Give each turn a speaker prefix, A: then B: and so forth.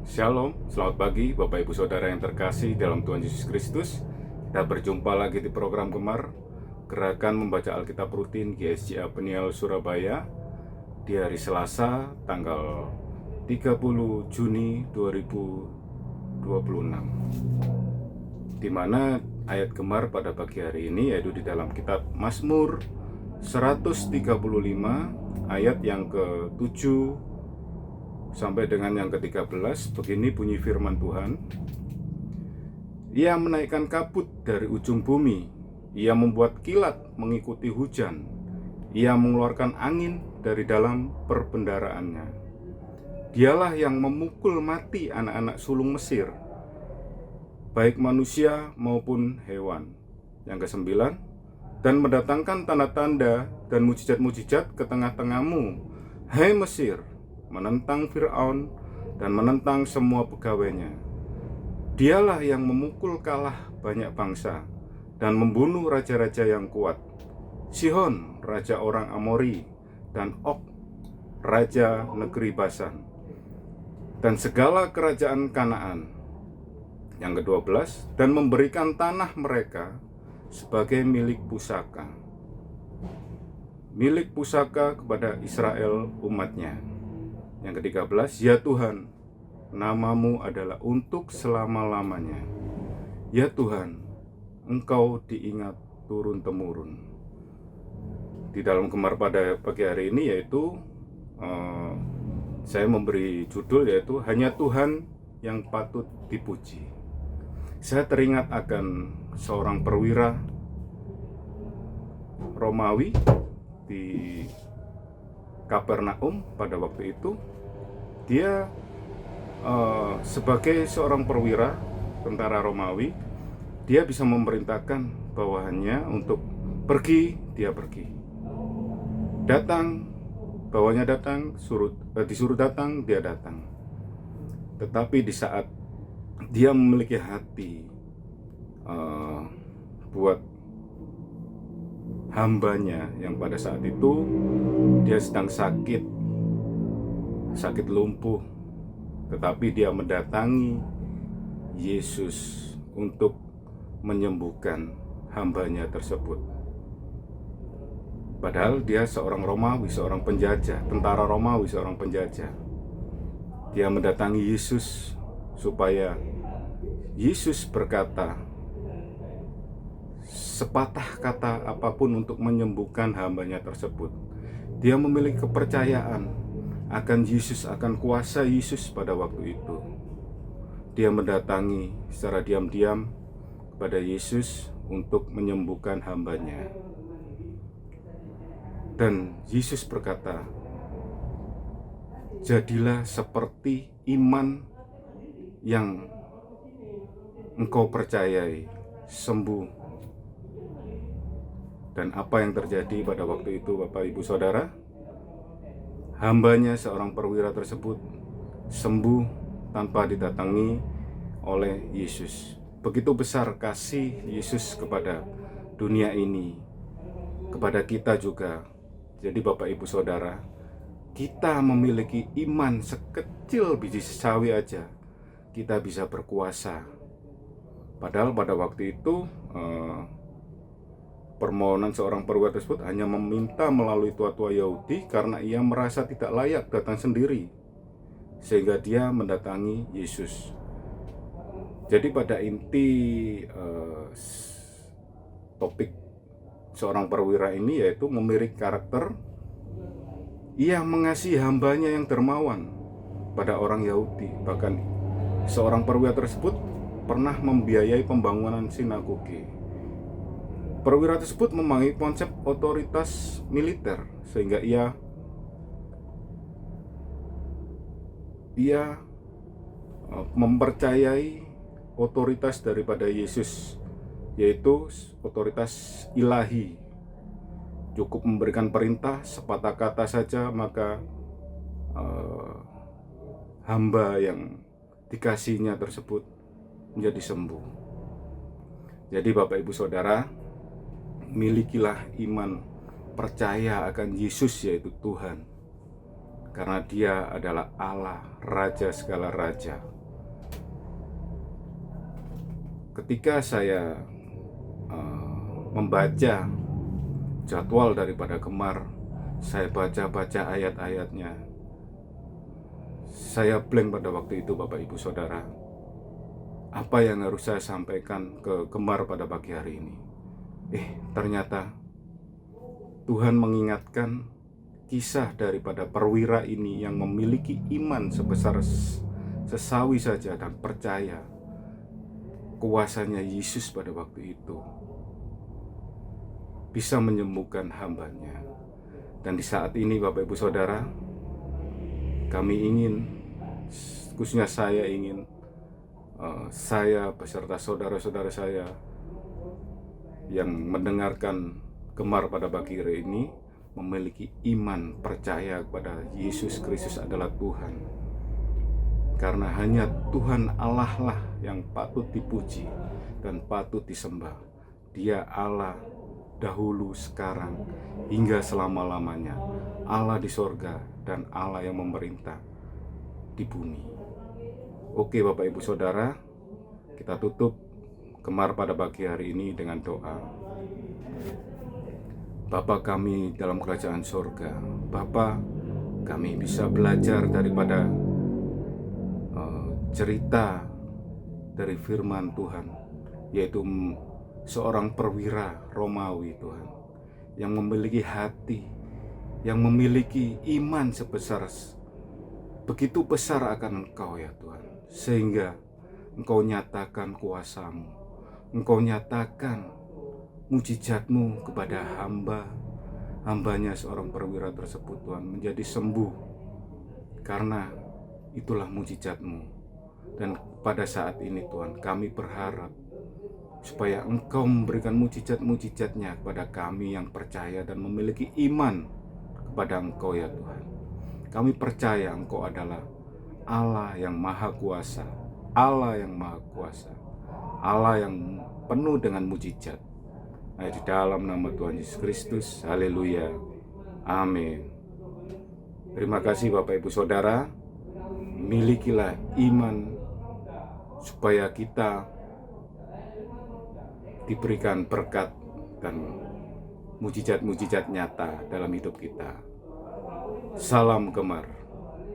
A: Shalom, selamat pagi Bapak Ibu Saudara yang terkasih dalam Tuhan Yesus Kristus. Kita berjumpa lagi di program Gemar, Gerakan Membaca Alkitab Rutin GSJA Peniel Surabaya, di hari Selasa tanggal 30 Juni 2026, di mana ayat Gemar pada pagi hari ini yaitu di dalam kitab Mazmur 135 ayat yang ke-7 sampai dengan yang ke-13. Begini bunyi firman Tuhan. Ia menaikkan kabut dari ujung bumi, ia membuat kilat mengikuti hujan, ia mengeluarkan angin dari dalam perbendaraannya. Dialah yang memukul mati anak-anak sulung Mesir, baik manusia maupun hewan. Yang ke-9, dan mendatangkan tanda-tanda dan mujizat-mujizat ke tengah-tengahmu, hai Mesir, menentang Fir'aun dan menentang semua pegawainya. Dialah yang memukul kalah banyak bangsa dan membunuh raja-raja yang kuat, Sihon, raja orang Amori, dan Og, raja negeri Basan, dan segala kerajaan Kanaan. Yang ke-12, dan memberikan tanah mereka sebagai milik pusaka kepada Israel umatnya. Yang ke-13, ya Tuhan, namamu adalah untuk selama-lamanya. Ya Tuhan, Engkau diingat turun-temurun. Di dalam Gemar pada pagi hari ini yaitu saya memberi judul yaitu Hanya Tuhan yang patut dipuji. Saya teringat akan seorang perwira Romawi di Kapernaum pada waktu itu. Dia sebagai seorang perwira tentara Romawi, dia bisa memerintahkan bawahannya untuk pergi, dia pergi. Datang, bawahannya datang, disuruh datang, dia datang. Tetapi di saat dia memiliki hati buat hambanya yang pada saat itu dia sedang sakit lumpuh, tetapi dia mendatangi Yesus untuk menyembuhkan hambanya tersebut. Padahal dia seorang Romawi, seorang penjajah, tentara Romawi, seorang penjajah. Dia mendatangi Yesus supaya Yesus berkata sepatah kata apapun untuk menyembuhkan hambanya tersebut. Dia memiliki kepercayaan akan Yesus, akan kuasa Yesus pada waktu itu. Dia mendatangi secara diam-diam kepada Yesus untuk menyembuhkan hambanya. Dan Yesus berkata, jadilah seperti iman yang engkau percayai, sembuh. Dan apa yang terjadi pada waktu itu, Bapak Ibu Saudara? Hambanya seorang perwira tersebut sembuh tanpa didatangi oleh Yesus. Begitu besar kasih Yesus kepada dunia ini, kepada kita juga. Jadi Bapak Ibu Saudara, kita memiliki iman sekecil biji sawi aja, kita bisa berkuasa. Padahal pada waktu itu permohonan seorang perwira tersebut hanya meminta melalui tua-tua Yahudi karena ia merasa tidak layak datang sendiri, sehingga dia mendatangi Yesus. Jadi pada inti topik seorang perwira ini yaitu memiliki karakter, ia mengasihi hambanya yang dermawan pada orang Yahudi. Bahkan seorang perwira tersebut pernah membiayai pembangunan sinagoge. Perwira tersebut memahami konsep otoritas militer, sehingga ia mempercayai otoritas daripada Yesus, yaitu otoritas ilahi. Cukup memberikan perintah sepatah kata saja, maka hamba yang dikasihnya tersebut menjadi sembuh. Jadi Bapak Ibu Saudara, milikilah iman percaya akan Yesus, yaitu Tuhan, karena Dia adalah Allah, Raja segala raja. ketika saya membaca jadwal daripada Gemar, saya baca-baca ayat-ayatnya, saya blank pada waktu itu, Bapak Ibu Saudara. Apa yang harus saya sampaikan ke Gemar pada pagi hari ini? Ternyata Tuhan mengingatkan kisah daripada perwira ini yang memiliki iman sebesar sesawi saja dan percaya kuasanya Yesus pada waktu itu bisa menyembuhkan hambanya. Dan di saat ini, Bapak Ibu Saudara, kami ingin, khususnya saya ingin, saya beserta saudara-saudara saya yang mendengarkan Gemar pada pagi hari ini memiliki iman percaya kepada Yesus Kristus adalah Tuhan. Karena hanya Tuhan Allah lah yang patut dipuji dan patut disembah. Dia Allah dahulu, sekarang, hingga selama-lamanya. Allah di sorga dan Allah yang memerintah di bumi. Oke Bapak Ibu Saudara, kita tutup Gemar pada pagi hari ini dengan doa. Bapa kami dalam kerajaan sorga, Bapa, kami bisa belajar daripada cerita dari firman Tuhan, yaitu seorang perwira Romawi, Tuhan, yang memiliki hati, yang memiliki iman sebesar begitu besar akan Engkau ya Tuhan, sehingga Engkau nyatakan kuasa-Mu, Engkau nyatakan mujizat-Mu kepada hambanya seorang perwira tersebut, Tuhan, menjadi sembuh karena itulah mujizat-Mu. Dan pada saat ini Tuhan, kami berharap supaya Engkau memberikan mujizat-mujizat-Nya kepada kami yang percaya dan memiliki iman kepada Engkau ya Tuhan. Kami percaya Engkau adalah Allah yang maha kuasa, Allah yang maha kuasa, Allah yang penuh dengan mujizat. Di dalam nama Tuhan Yesus Kristus, haleluya, amin. Terima kasih Bapak Ibu Saudara. Milikilah iman supaya kita diberikan berkat dan mujizat-mujizat nyata dalam hidup kita. Salam Gemar.